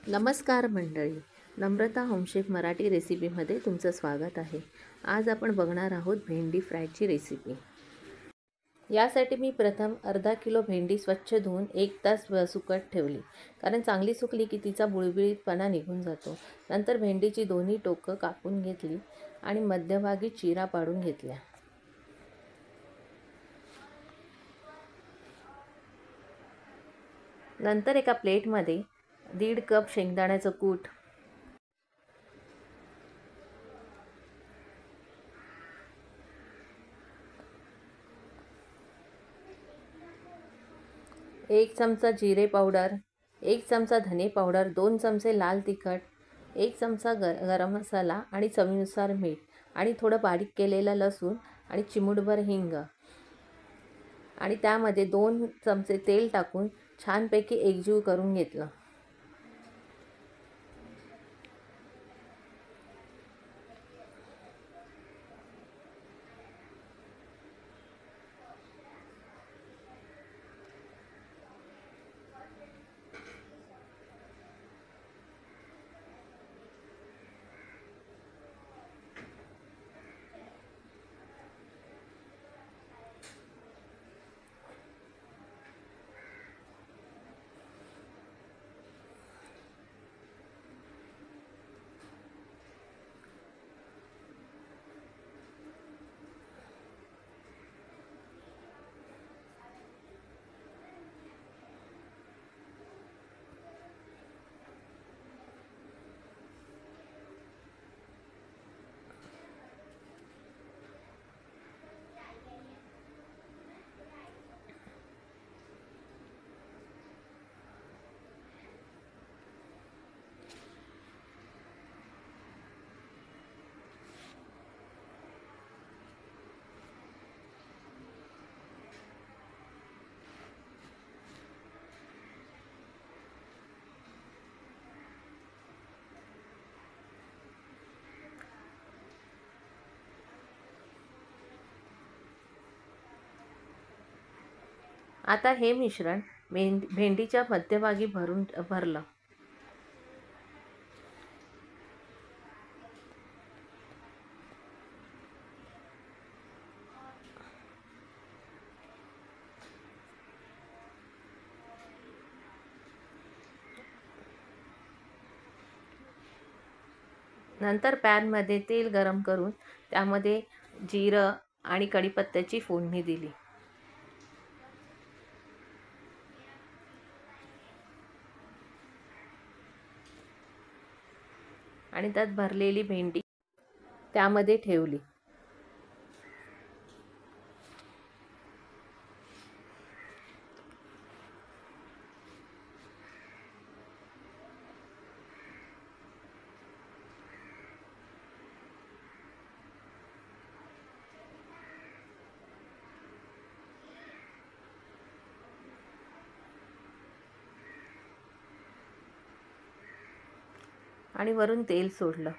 नमस्कार मंडळी, नम्रता होमशेफ मराठी रेसिपीमध्ये तुमचं स्वागत आहे। आज आपण बघणार आहोत भेंडी फ्रायची रेसिपी। यासाठी मी प्रथम अर्धा किलो भेंडी स्वच्छ धुवून 1 तास सुकत ठेवली, कारण चांगली सुकली की तिचा बुळबुळीतपणा निघून जातो। नंतर भेंडीची दोन्ही टोकं कापून घेतली आणि मध्यभागी चिरा पाडून घेतल्या। नंतर एका प्लेटमध्ये 1.5 कप शेंगदाण्याचं कूट, 1 चमचा जिरे पावडर, 1 चमचा धने पावडर, 2 चमचे लाल तिखट, 1 चमचा गरम मसाला आणि चवीनुसार मीठ आणि थोडं बारीक केलेलं लसूण आणि चिमूटभर हिंग आणि त्यामध्ये 2 चमचे तेल टाकून छानपैकी एकजीव करून घेतलं। आता हे मिश्रण भेंडीच्या मध्यभागी भरलं। नंतर पॅनमध्ये तेल गरम करून त्यामध्ये जिरं आणि कढीपत्त्याची फोडणी दिली आणि त्यात भरलेली भेंडी त्यामध्ये ठेवली आणि वरून तेल सोडलं।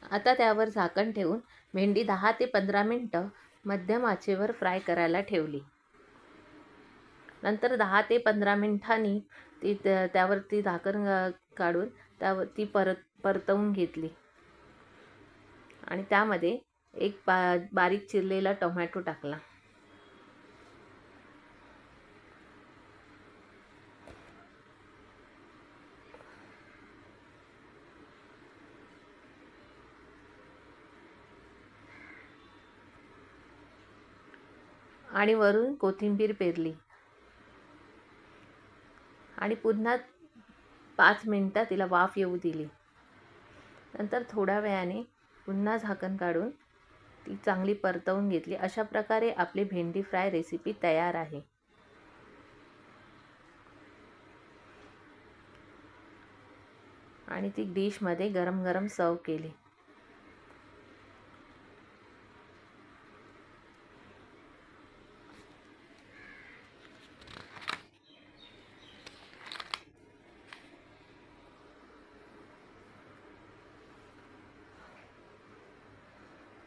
आता त्यावर झाकण ठेवून भेंडी 10 ते 15 मिनिटं मध्यम आचेवर फ्राय करायला ठेवली। नंतर 10 ते 15 मिनिटांनी त्यावरती झाकण काढून ती परतवून घेतली आणि त्यामध्ये एक बारीक चिरलेला टोमॅटो टाकला आणि वरून कोथिंबीर पेरली आणि पुन्हा 5 मिनिटं तिला वाफ येऊ दिली। नंतर थोड्या वेळाने पुन्हा झाकण काढून ती चांगली परतवून घेतली। अशा प्रकारे आपली भेंडी फ्राय रेसिपी तयार आहे आणि ती डिशमध्ये गरम गरम सर्व केली।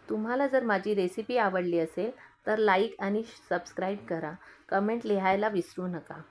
तुम्हाला जर माझी रेसिपी आवडली असेल तर लाईक आणि सबस्क्राईब करा. कमेंट लिहायला विसरू नका.